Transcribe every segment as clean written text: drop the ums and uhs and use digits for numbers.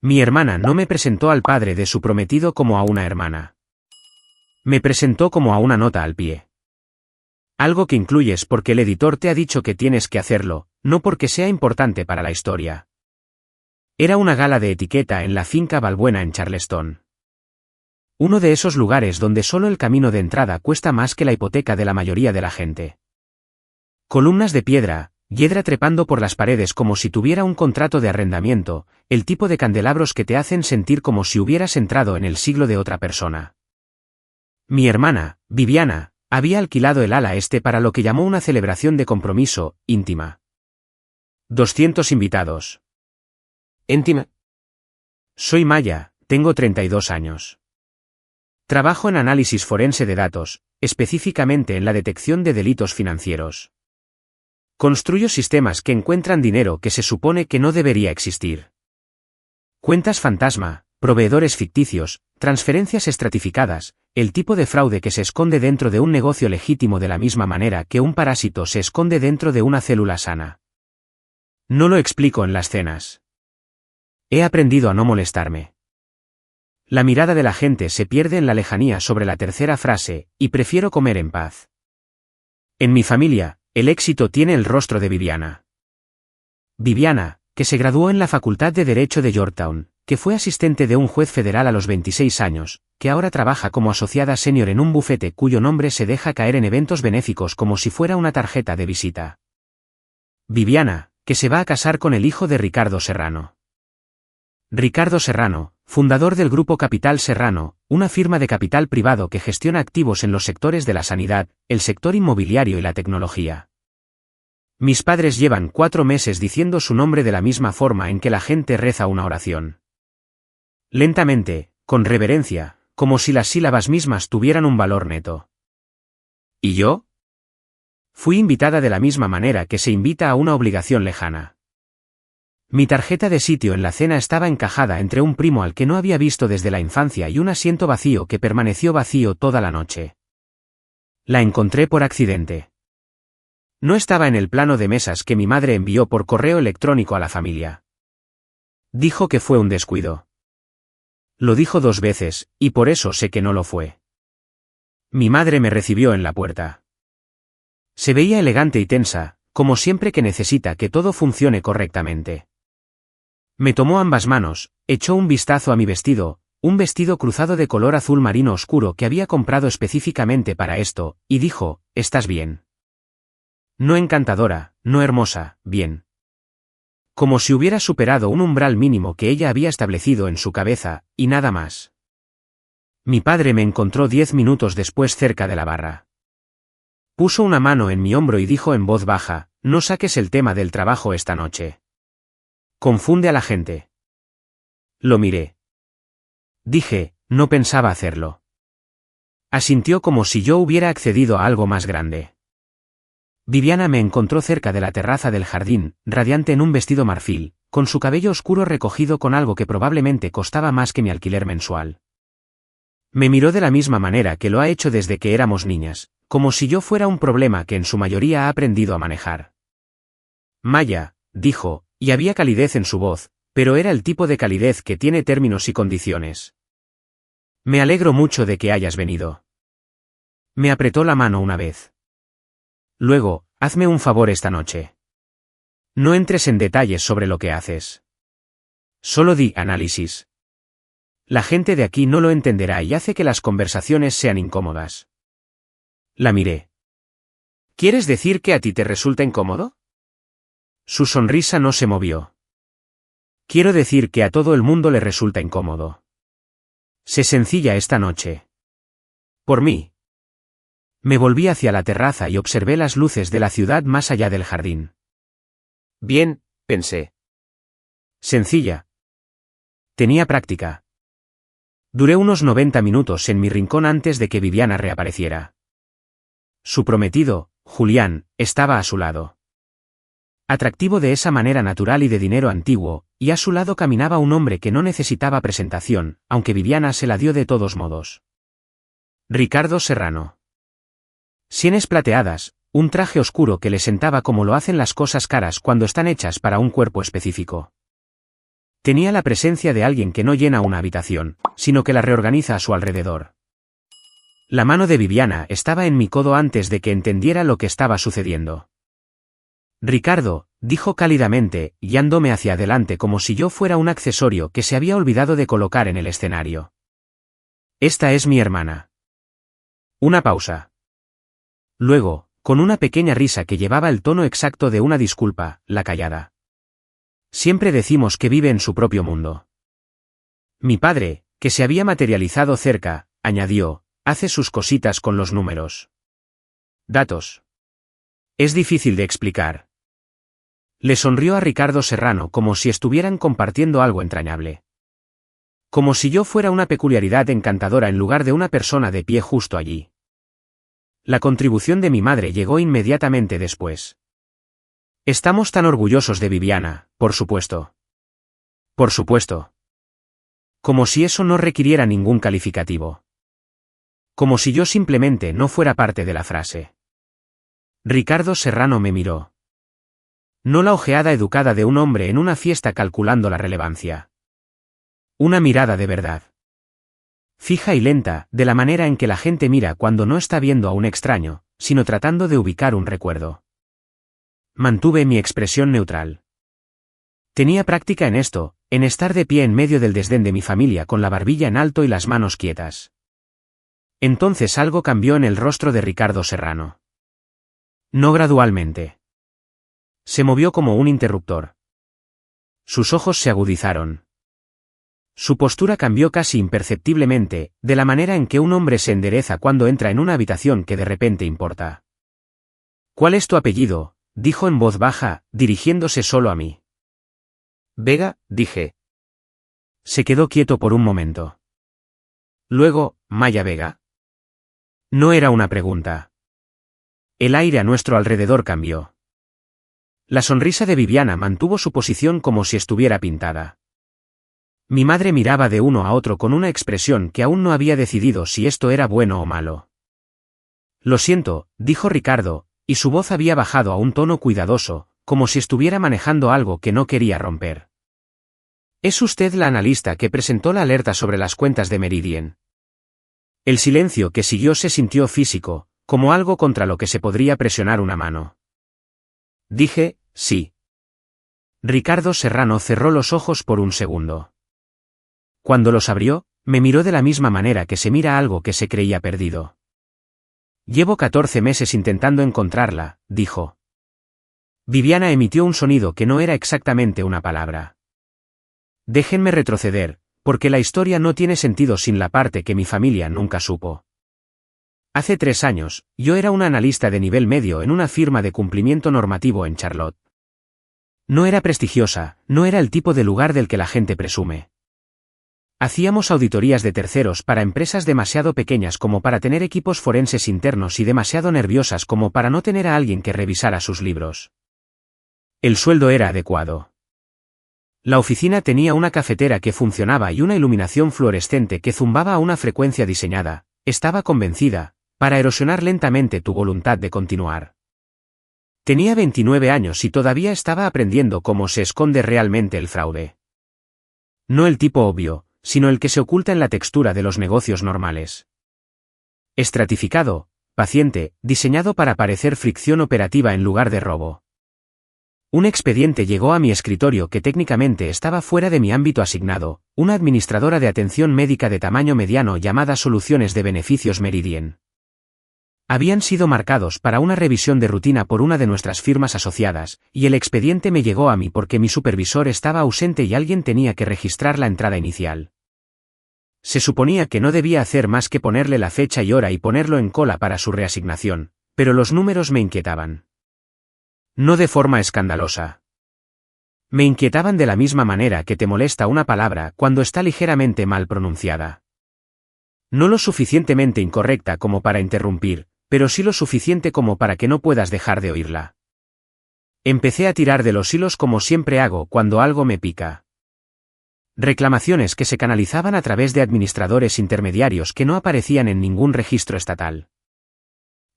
Mi hermana no me presentó al padre de su prometido como a una hermana. Me presentó como a una nota al pie. Algo que incluyes porque el editor te ha dicho que tienes que hacerlo, no porque sea importante para la historia. Era una gala de etiqueta en la finca Balbuena en Charleston. Uno de esos lugares donde solo el camino de entrada cuesta más que la hipoteca de la mayoría de la gente. Columnas de piedra, hiedra trepando por las paredes como si tuviera un contrato de arrendamiento, el tipo de candelabros que te hacen sentir como si hubieras entrado en el siglo de otra persona. Mi hermana, Viviana, había alquilado el ala este para lo que llamó una celebración de compromiso, íntima. 200 invitados. ¿Íntima? Soy Maya, tengo 32 años. Trabajo en análisis forense de datos, específicamente en la detección de delitos financieros. Construyo sistemas que encuentran dinero que se supone que no debería existir. Cuentas fantasma, proveedores ficticios, transferencias estratificadas, el tipo de fraude que se esconde dentro de un negocio legítimo de la misma manera que un parásito se esconde dentro de una célula sana. No lo explico en las cenas. He aprendido a no molestarme. La mirada de la gente se pierde en la lejanía sobre la tercera frase, y prefiero comer en paz. En mi familia, el éxito tiene el rostro de Viviana. Viviana, que se graduó en la Facultad de Derecho de Georgetown, que fue asistente de un juez federal a los 26 años, que ahora trabaja como asociada senior en un bufete cuyo nombre se deja caer en eventos benéficos como si fuera una tarjeta de visita. Viviana, que se va a casar con el hijo de Ricardo Serrano. Ricardo Serrano, fundador del Grupo Capital Serrano, una firma de capital privado que gestiona activos en los sectores de la sanidad, el sector inmobiliario y la tecnología. Mis padres llevan 4 meses diciendo su nombre de la misma forma en que la gente reza una oración. Lentamente, con reverencia, como si las sílabas mismas tuvieran un valor neto. ¿Y yo? Fui invitada de la misma manera que se invita a una obligación lejana. Mi tarjeta de sitio en la cena estaba encajada entre un primo al que no había visto desde la infancia y un asiento vacío que permaneció vacío toda la noche. La encontré por accidente. No estaba en el plano de mesas que mi madre envió por correo electrónico a la familia. Dijo que fue un descuido. Lo dijo 2 veces, y por eso sé que no lo fue. Mi madre me recibió en la puerta. Se veía elegante y tensa, como siempre que necesita que todo funcione correctamente. Me tomó ambas manos, echó un vistazo a mi vestido, un vestido cruzado de color azul marino oscuro que había comprado específicamente para esto, y dijo, ¿estás bien? No encantadora, no hermosa, bien. Como si hubiera superado un umbral mínimo que ella había establecido en su cabeza, y nada más. Mi padre me encontró 10 minutos después cerca de la barra. Puso una mano en mi hombro y dijo en voz baja, no saques el tema del trabajo esta noche. Confunde a la gente. Lo miré. Dije, no pensaba hacerlo. Asintió como si yo hubiera accedido a algo más grande. Viviana me encontró cerca de la terraza del jardín, radiante en un vestido marfil, con su cabello oscuro recogido con algo que probablemente costaba más que mi alquiler mensual. Me miró de la misma manera que lo ha hecho desde que éramos niñas, como si yo fuera un problema que en su mayoría ha aprendido a manejar. Maya, dijo, y había calidez en su voz, pero era el tipo de calidez que tiene términos y condiciones. Me alegro mucho de que hayas venido. Me apretó la mano una vez. Luego, hazme un favor esta noche. No entres en detalles sobre lo que haces. Solo di análisis. La gente de aquí no lo entenderá y hace que las conversaciones sean incómodas. La miré. ¿Quieres decir que a ti te resulta incómodo? Su sonrisa no se movió. Quiero decir que a todo el mundo le resulta incómodo. Sé sencilla esta noche. Por mí. Me volví hacia la terraza y observé las luces de la ciudad más allá del jardín. Bien, pensé. Sencilla. Tenía práctica. Duré unos 90 minutos en mi rincón antes de que Viviana reapareciera. Su prometido, Julián, estaba a su lado. Atractivo de esa manera natural y de dinero antiguo, y a su lado caminaba un hombre que no necesitaba presentación, aunque Viviana se la dio de todos modos. Ricardo Serrano. Sienes plateadas, un traje oscuro que le sentaba como lo hacen las cosas caras cuando están hechas para un cuerpo específico. Tenía la presencia de alguien que no llena una habitación, sino que la reorganiza a su alrededor. La mano de Viviana estaba en mi codo antes de que entendiera lo que estaba sucediendo. Ricardo, dijo cálidamente, guiándome hacia adelante como si yo fuera un accesorio que se había olvidado de colocar en el escenario. Esta es mi hermana. Una pausa. Luego, con una pequeña risa que llevaba el tono exacto de una disculpa, la callada. Siempre decimos que vive en su propio mundo. Mi padre, que se había materializado cerca, añadió, hace sus cositas con los números. Datos. Es difícil de explicar. Le sonrió a Ricardo Serrano como si estuvieran compartiendo algo entrañable. Como si yo fuera una peculiaridad encantadora en lugar de una persona de pie justo allí. La contribución de mi madre llegó inmediatamente después. Estamos tan orgullosos de Viviana, por supuesto. Por supuesto. Como si eso no requiriera ningún calificativo. Como si yo simplemente no fuera parte de la frase. Ricardo Serrano me miró. No la ojeada educada de un hombre en una fiesta calculando la relevancia. Una mirada de verdad. Fija y lenta, de la manera en que la gente mira cuando no está viendo a un extraño, sino tratando de ubicar un recuerdo. Mantuve mi expresión neutral. Tenía práctica en esto, en estar de pie en medio del desdén de mi familia con la barbilla en alto y las manos quietas. Entonces algo cambió en el rostro de Ricardo Serrano. No gradualmente. Se movió como un interruptor. Sus ojos se agudizaron. Su postura cambió casi imperceptiblemente, de la manera en que un hombre se endereza cuando entra en una habitación que de repente importa. ¿Cuál es tu apellido?, dijo en voz baja, dirigiéndose solo a mí. Vega, dije. Se quedó quieto por un momento. Luego, Maya Vega. No era una pregunta. El aire a nuestro alrededor cambió. La sonrisa de Viviana mantuvo su posición como si estuviera pintada. Mi madre miraba de uno a otro con una expresión que aún no había decidido si esto era bueno o malo. Lo siento, dijo Ricardo, y su voz había bajado a un tono cuidadoso, como si estuviera manejando algo que no quería romper. ¿Es usted la analista que presentó la alerta sobre las cuentas de Meridian? El silencio que siguió se sintió físico, como algo contra lo que se podría presionar una mano. Dije, sí. Ricardo Serrano cerró los ojos por un segundo. Cuando los abrió, me miró de la misma manera que se mira algo que se creía perdido. Llevo 14 meses intentando encontrarla, dijo. Viviana emitió un sonido que no era exactamente una palabra. Déjenme retroceder, porque la historia no tiene sentido sin la parte que mi familia nunca supo. Hace 3 años, yo era una analista de nivel medio en una firma de cumplimiento normativo en Charlotte. No era prestigiosa, no era el tipo de lugar del que la gente presume. Hacíamos auditorías de terceros para empresas demasiado pequeñas como para tener equipos forenses internos y demasiado nerviosas como para no tener a alguien que revisara sus libros. El sueldo era adecuado. La oficina tenía una cafetera que funcionaba y una iluminación fluorescente que zumbaba a una frecuencia diseñada, estaba convencida, para erosionar lentamente tu voluntad de continuar. Tenía 29 años y todavía estaba aprendiendo cómo se esconde realmente el fraude. No el tipo obvio, sino el que se oculta en la textura de los negocios normales. Estratificado, paciente, diseñado para parecer fricción operativa en lugar de robo. Un expediente llegó a mi escritorio que técnicamente estaba fuera de mi ámbito asignado, una administradora de atención médica de tamaño mediano llamada Soluciones de Beneficios Meridian. Habían sido marcados para una revisión de rutina por una de nuestras firmas asociadas, y el expediente me llegó a mí porque mi supervisor estaba ausente y alguien tenía que registrar la entrada inicial. Se suponía que no debía hacer más que ponerle la fecha y hora y ponerlo en cola para su reasignación, pero los números me inquietaban. No de forma escandalosa. Me inquietaban de la misma manera que te molesta una palabra cuando está ligeramente mal pronunciada. No lo suficientemente incorrecta como para interrumpir, pero sí lo suficiente como para que no puedas dejar de oírla. Empecé a tirar de los hilos como siempre hago cuando algo me pica. Reclamaciones que se canalizaban a través de administradores intermediarios que no aparecían en ningún registro estatal.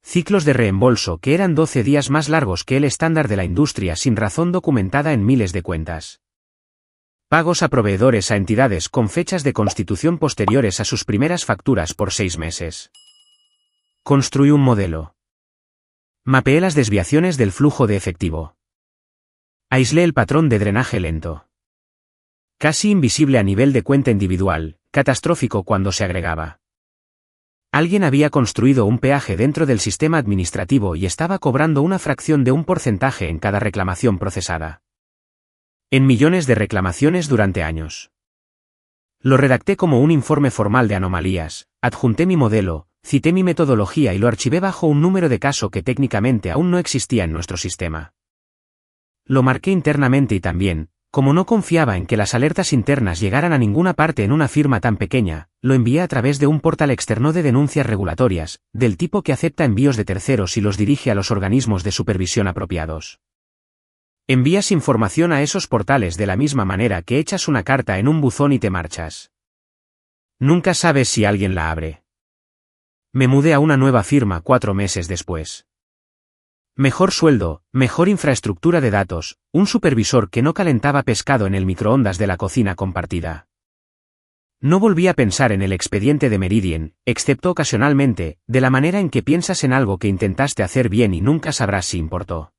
Ciclos de reembolso que eran 12 días más largos que el estándar de la industria sin razón documentada en miles de cuentas. Pagos a proveedores a entidades con fechas de constitución posteriores a sus primeras facturas por 6 meses. Construí un modelo. Mapeé las desviaciones del flujo de efectivo. Aislé el patrón de drenaje lento. Casi invisible a nivel de cuenta individual, catastrófico cuando se agregaba. Alguien había construido un peaje dentro del sistema administrativo y estaba cobrando una fracción de un porcentaje en cada reclamación procesada. En millones de reclamaciones durante años. Lo redacté como un informe formal de anomalías, adjunté mi modelo, cité mi metodología y lo archivé bajo un número de caso que técnicamente aún no existía en nuestro sistema. Lo marqué internamente y también, como no confiaba en que las alertas internas llegaran a ninguna parte en una firma tan pequeña, lo envié a través de un portal externo de denuncias regulatorias, del tipo que acepta envíos de terceros y los dirige a los organismos de supervisión apropiados. Envías información a esos portales de la misma manera que echas una carta en un buzón y te marchas. Nunca sabes si alguien la abre. Me mudé a una nueva firma 4 meses después. Mejor sueldo, mejor infraestructura de datos, un supervisor que no calentaba pescado en el microondas de la cocina compartida. No volví a pensar en el expediente de Meridian, excepto ocasionalmente, de la manera en que piensas en algo que intentaste hacer bien y nunca sabrás si importó.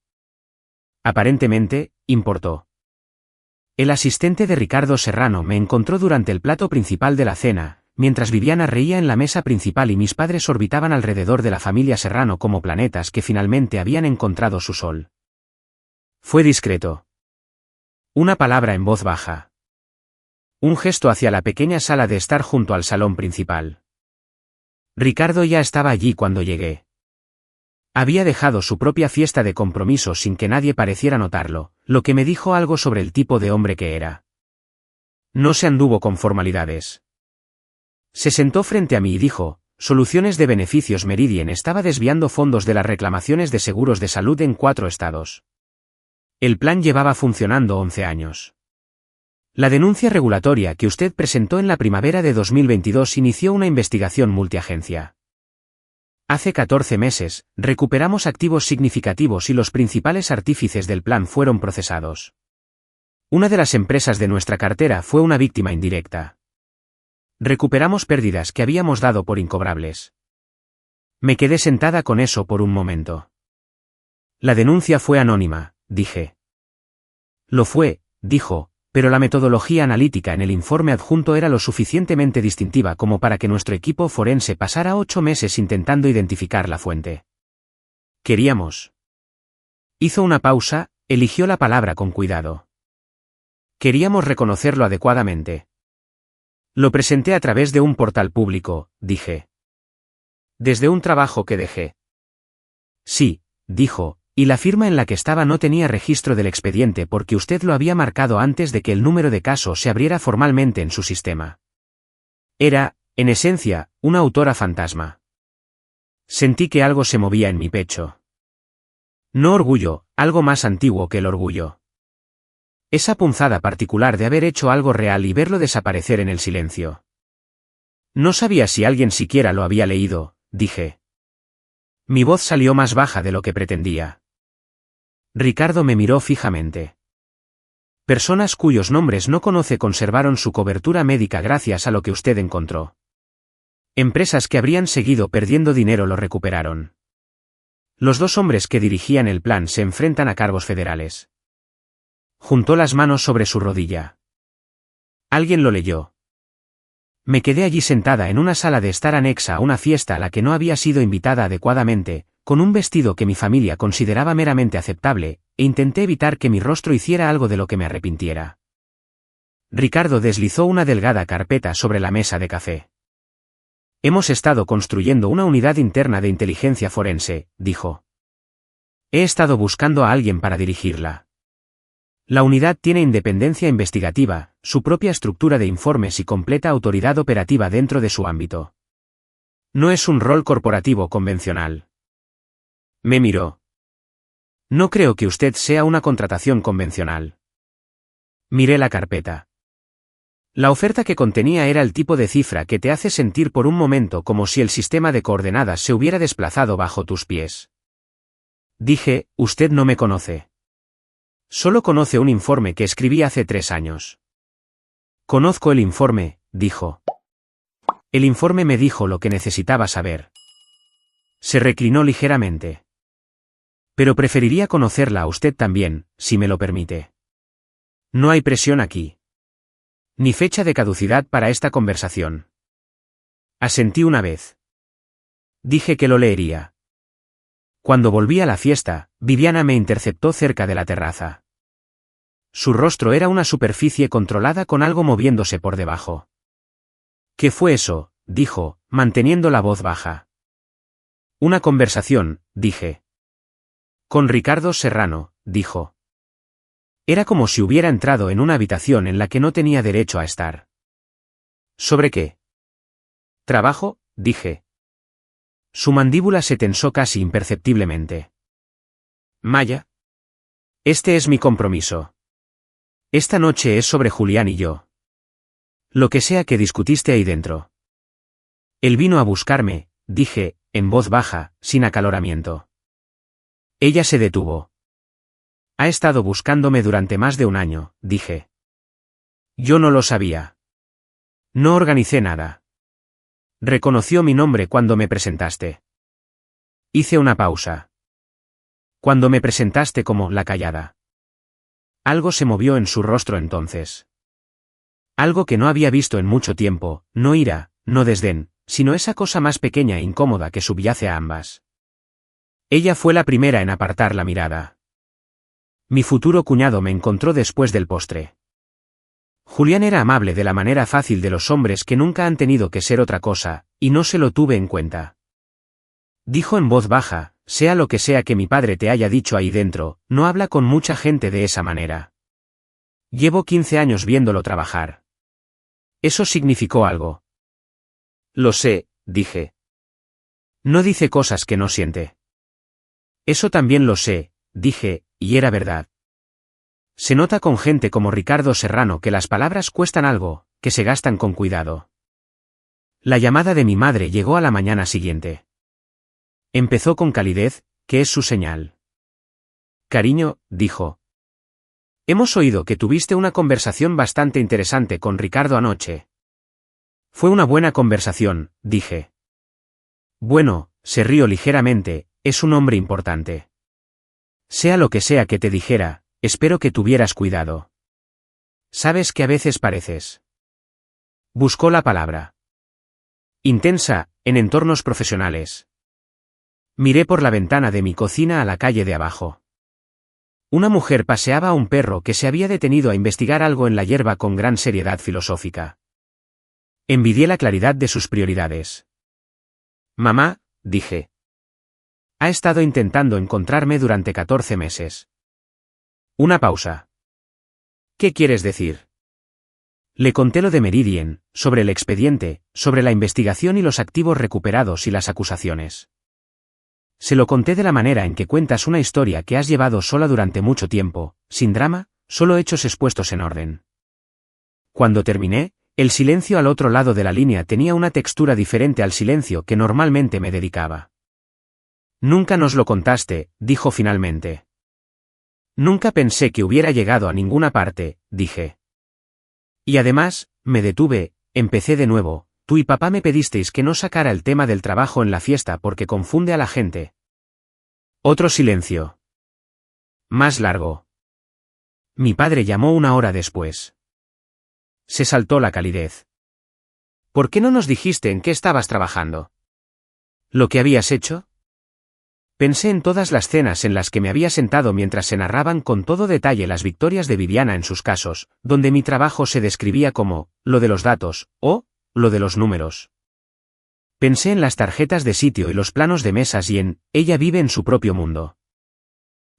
Aparentemente, importó. El asistente de Ricardo Serrano me encontró durante el plato principal de la cena, mientras Viviana reía en la mesa principal y mis padres orbitaban alrededor de la familia Serrano como planetas que finalmente habían encontrado su sol. Fue discreto. Una palabra en voz baja. Un gesto hacia la pequeña sala de estar junto al salón principal. Ricardo ya estaba allí cuando llegué. Había dejado su propia fiesta de compromiso sin que nadie pareciera notarlo, lo que me dijo algo sobre el tipo de hombre que era. No se anduvo con formalidades. Se sentó frente a mí y dijo, Soluciones de Beneficios Meridian estaba desviando fondos de las reclamaciones de seguros de salud en 4 estados. El plan llevaba funcionando 11 años. La denuncia regulatoria que usted presentó en la primavera de 2022 inició una investigación multiagencia. Hace 14 meses, recuperamos activos significativos y los principales artífices del plan fueron procesados. Una de las empresas de nuestra cartera fue una víctima indirecta. Recuperamos pérdidas que habíamos dado por incobrables. Me quedé sentada con eso por un momento. La denuncia fue anónima, dije. Lo fue, dijo, pero la metodología analítica en el informe adjunto era lo suficientemente distintiva como para que nuestro equipo forense pasara 8 meses intentando identificar la fuente. Queríamos. Hizo una pausa, eligió la palabra con cuidado. Queríamos reconocerlo adecuadamente. Lo presenté a través de un portal público, dije. Desde un trabajo que dejé. Sí, dijo, y la firma en la que estaba no tenía registro del expediente porque usted lo había marcado antes de que el número de caso se abriera formalmente en su sistema. Era, en esencia, una autora fantasma. Sentí que algo se movía en mi pecho. No orgullo, algo más antiguo que el orgullo. Esa punzada particular de haber hecho algo real y verlo desaparecer en el silencio. No sabía si alguien siquiera lo había leído, dije. Mi voz salió más baja de lo que pretendía. Ricardo me miró fijamente. Personas cuyos nombres no conoce conservaron su cobertura médica gracias a lo que usted encontró. Empresas que habrían seguido perdiendo dinero lo recuperaron. Los 2 hombres que dirigían el plan se enfrentan a cargos federales. Juntó las manos sobre su rodilla. Alguien lo leyó. Me quedé allí sentada en una sala de estar anexa a una fiesta a la que no había sido invitada adecuadamente, con un vestido que mi familia consideraba meramente aceptable, e intenté evitar que mi rostro hiciera algo de lo que me arrepintiera. Ricardo deslizó una delgada carpeta sobre la mesa de café. Hemos estado construyendo una unidad interna de inteligencia forense, dijo. He estado buscando a alguien para dirigirla. La unidad tiene independencia investigativa, su propia estructura de informes y completa autoridad operativa dentro de su ámbito. No es un rol corporativo convencional. Me miró. No creo que usted sea una contratación convencional. Miré la carpeta. La oferta que contenía era el tipo de cifra que te hace sentir por un momento como si el sistema de coordenadas se hubiera desplazado bajo tus pies. Dije, usted no me conoce. Solo conoce un informe que escribí hace 3 años. Conozco el informe, dijo. El informe me dijo lo que necesitaba saber. Se reclinó ligeramente. Pero preferiría conocerla a usted también, si me lo permite. No hay presión aquí. Ni fecha de caducidad para esta conversación. Asentí una vez. Dije que lo leería. Cuando volví a la fiesta, Viviana me interceptó cerca de la terraza. Su rostro era una superficie controlada con algo moviéndose por debajo. ¿Qué fue eso?, dijo, manteniendo la voz baja. Una conversación, dije. Con Ricardo Serrano, dijo. Era como si hubiera entrado en una habitación en la que no tenía derecho a estar. ¿Sobre qué? Trabajo, dije. Su mandíbula se tensó casi imperceptiblemente. Maya. Este es mi compromiso. Esta noche es sobre Julián y yo. Lo que sea que discutiste ahí dentro. Él vino a buscarme, dije, en voz baja, sin acaloramiento. Ella se detuvo. Ha estado buscándome durante más de un año, dije. Yo no lo sabía. No organicé nada. Reconoció mi nombre cuando me presentaste. Hice una pausa. Cuando me presentaste como la callada. Algo se movió en su rostro entonces. Algo que no había visto en mucho tiempo, no ira, no desdén, sino esa cosa más pequeña e incómoda que subyace a ambas. Ella fue la primera en apartar la mirada. Mi futuro cuñado me encontró después del postre. Julián era amable de la manera fácil de los hombres que nunca han tenido que ser otra cosa, y no se lo tuve en cuenta. Dijo en voz baja, sea lo que sea que mi padre te haya dicho ahí dentro, no habla con mucha gente de esa manera. Llevo 15 años viéndolo trabajar. Eso significó algo. Lo sé, dije. No dice cosas que no siente. Eso también lo sé, dije, y era verdad. Se nota con gente como Ricardo Serrano que las palabras cuestan algo, que se gastan con cuidado. La llamada de mi madre llegó a la mañana siguiente. Empezó con calidez, que es su señal. Cariño, dijo. Hemos oído que tuviste una conversación bastante interesante con Ricardo anoche. Fue una buena conversación, dije. Bueno, se rió ligeramente, es un hombre importante. Sea lo que sea que te dijera, espero que tuvieras cuidado. Sabes que a veces pareces. Buscó la palabra. Intensa, en entornos profesionales. Miré por la ventana de mi cocina a la calle de abajo. Una mujer paseaba a un perro que se había detenido a investigar algo en la hierba con gran seriedad filosófica. Envidié la claridad de sus prioridades. Mamá, dije. Ha estado intentando encontrarme durante 14 meses. Una pausa. ¿Qué quieres decir? Le conté lo de Meridian, sobre el expediente, sobre la investigación y los activos recuperados y las acusaciones. Se lo conté de la manera en que cuentas una historia que has llevado sola durante mucho tiempo, sin drama, solo hechos expuestos en orden. Cuando terminé, el silencio al otro lado de la línea tenía una textura diferente al silencio que normalmente me dedicaba. Nunca nos lo contaste, dijo finalmente. Nunca pensé que hubiera llegado a ninguna parte, dije. Y además, me detuve, empecé de nuevo. Tú y papá me pedisteis que no sacara el tema del trabajo en la fiesta porque confunde a la gente. Otro silencio. Más largo. Mi padre llamó una hora después. Se saltó la calidez. ¿Por qué no nos dijiste en qué estabas trabajando? ¿Lo que habías hecho? Pensé en todas las cenas en las que me había sentado mientras se narraban con todo detalle las victorias de Viviana en sus casos, donde mi trabajo se describía como, lo de los datos, o, lo de los números. Pensé en las tarjetas de sitio y los planos de mesas y en, ella vive en su propio mundo.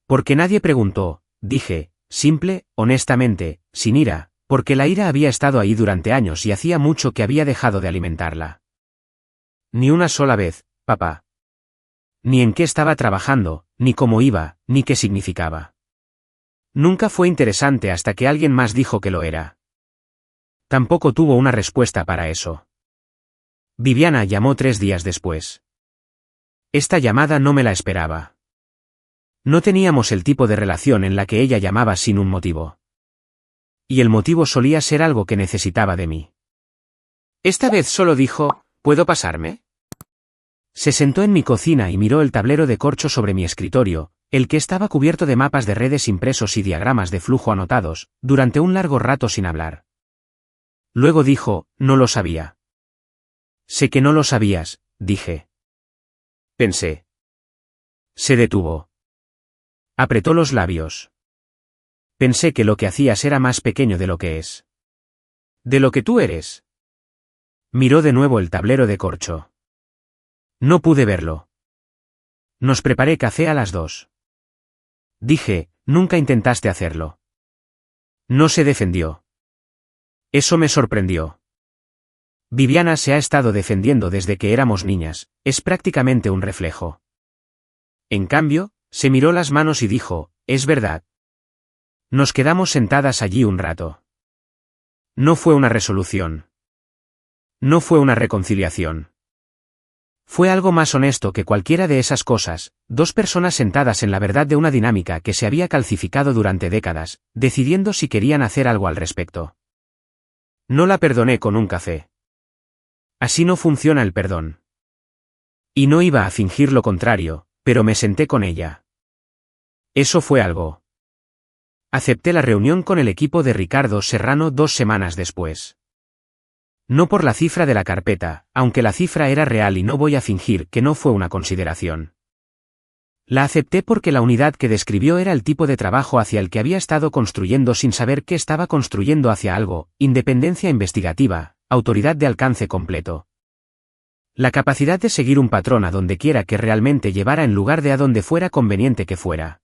Porque nadie preguntó, dije, simple, honestamente, sin ira, porque la ira había estado ahí durante años y hacía mucho que había dejado de alimentarla. Ni una sola vez, papá. Ni en qué estaba trabajando, ni cómo iba, ni qué significaba. Nunca fue interesante hasta que alguien más dijo que lo era. Tampoco tuvo una respuesta para eso. Viviana llamó 3 días después. Esta llamada no me la esperaba. No teníamos el tipo de relación en la que ella llamaba sin un motivo. Y el motivo solía ser algo que necesitaba de mí. Esta vez solo dijo, ¿puedo pasarme? Se sentó en mi cocina y miró el tablero de corcho sobre mi escritorio, el que estaba cubierto de mapas de redes impresos y diagramas de flujo anotados, durante un largo rato sin hablar. Luego dijo, no lo sabía. Sé que no lo sabías, dije. Pensé. Se detuvo. Apretó los labios. Pensé que lo que hacías era más pequeño de lo que es. ¿De lo que tú eres? Miró de nuevo el tablero de corcho. No pude verlo. Nos preparé café a las 2. Dije, nunca intentaste hacerlo. No se defendió. Eso me sorprendió. Viviana se ha estado defendiendo desde que éramos niñas, es prácticamente un reflejo. En cambio, se miró las manos y dijo, es verdad. Nos quedamos sentadas allí un rato. No fue una resolución. No fue una reconciliación. Fue algo más honesto que cualquiera de esas cosas, dos personas sentadas en la verdad de una dinámica que se había calcificado durante décadas, decidiendo si querían hacer algo al respecto. No la perdoné con un café. Así no funciona el perdón. Y no iba a fingir lo contrario, pero me senté con ella. Eso fue algo. Acepté la reunión con el equipo de Ricardo Serrano 2 semanas después. No por la cifra de la carpeta, aunque la cifra era real y no voy a fingir que no fue una consideración. La acepté porque la unidad que describió era el tipo de trabajo hacia el que había estado construyendo sin saber que estaba construyendo hacia algo, independencia investigativa, autoridad de alcance completo. La capacidad de seguir un patrón a donde quiera que realmente llevara en lugar de a donde fuera conveniente que fuera.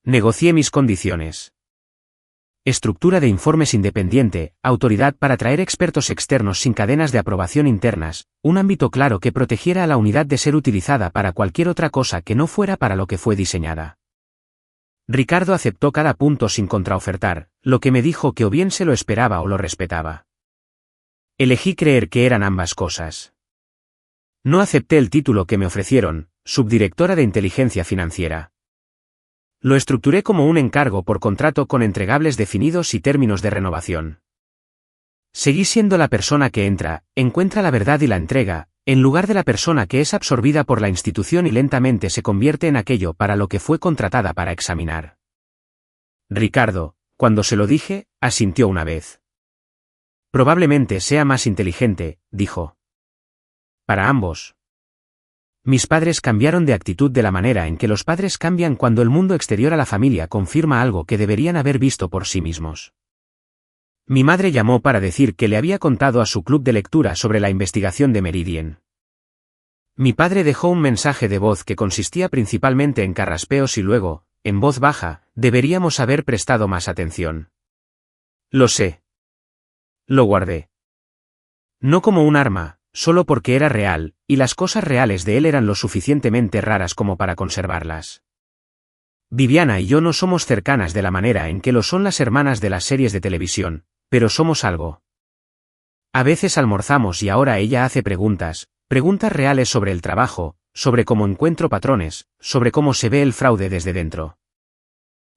Negocié mis condiciones. Estructura de informes independiente, autoridad para traer expertos externos sin cadenas de aprobación internas, un ámbito claro que protegiera a la unidad de ser utilizada para cualquier otra cosa que no fuera para lo que fue diseñada. Ricardo aceptó cada punto sin contraofertar, lo que me dijo que o bien se lo esperaba o lo respetaba. Elegí creer que eran ambas cosas. No acepté el título que me ofrecieron, subdirectora de inteligencia financiera. Lo estructuré como un encargo por contrato con entregables definidos y términos de renovación. Seguí siendo la persona que entra, encuentra la verdad y la entrega, en lugar de la persona que es absorbida por la institución y lentamente se convierte en aquello para lo que fue contratada para examinar. Ricardo, cuando se lo dije, asintió una vez. Probablemente sea más inteligente, dijo. Para ambos. Mis padres cambiaron de actitud de la manera en que los padres cambian cuando el mundo exterior a la familia confirma algo que deberían haber visto por sí mismos. Mi madre llamó para decir que le había contado a su club de lectura sobre la investigación de Meridian. Mi padre dejó un mensaje de voz que consistía principalmente en carraspeos y luego, en voz baja, deberíamos haber prestado más atención. Lo sé. Lo guardé. No como un arma, solo porque era real, y las cosas reales de él eran lo suficientemente raras como para conservarlas. Viviana y yo no somos cercanas de la manera en que lo son las hermanas de las series de televisión, pero somos algo. A veces almorzamos y ahora ella hace preguntas reales sobre el trabajo, sobre cómo encuentro patrones, sobre cómo se ve el fraude desde dentro.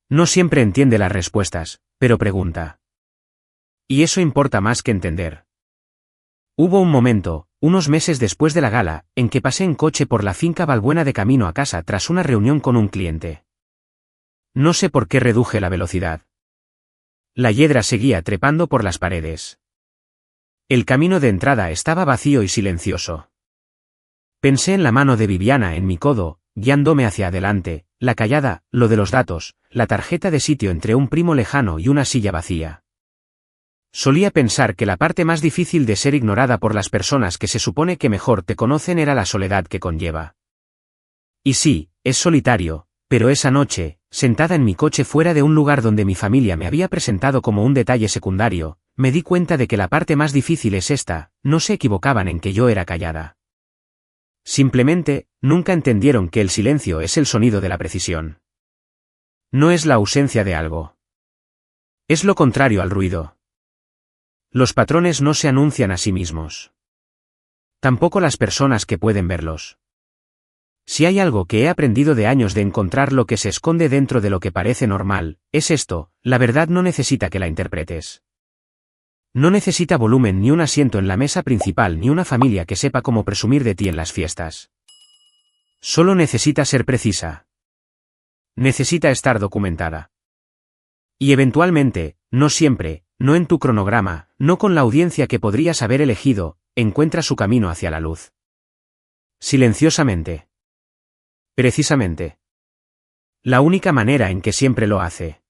No siempre entiende las respuestas, pero pregunta. Y eso importa más que entender. Hubo un momento, unos meses después de la gala, en que pasé en coche por la finca Valbuena de camino a casa tras una reunión con un cliente. No sé por qué reduje la velocidad. La hiedra seguía trepando por las paredes. El camino de entrada estaba vacío y silencioso. Pensé en la mano de Viviana en mi codo, guiándome hacia adelante, la callada, lo de los datos, la tarjeta de sitio entre un primo lejano y una silla vacía. Solía pensar que la parte más difícil de ser ignorada por las personas que se supone que mejor te conocen era la soledad que conlleva. Y sí, es solitario, pero esa noche, sentada en mi coche fuera de un lugar donde mi familia me había presentado como un detalle secundario, me di cuenta de que la parte más difícil es esta, no se equivocaban en que yo era callada. Simplemente, nunca entendieron que el silencio es el sonido de la precisión. No es la ausencia de algo. Es lo contrario al ruido. Los patrones no se anuncian a sí mismos. Tampoco las personas que pueden verlos. Si hay algo que he aprendido de años de encontrar lo que se esconde dentro de lo que parece normal, es esto: la verdad no necesita que la interpretes. No necesita volumen ni un asiento en la mesa principal ni una familia que sepa cómo presumir de ti en las fiestas. Solo necesita ser precisa. Necesita estar documentada. Y eventualmente, no siempre, no en tu cronograma, no con la audiencia que podrías haber elegido, encuentra su camino hacia la luz. Silenciosamente. Precisamente. La única manera en que siempre lo hace.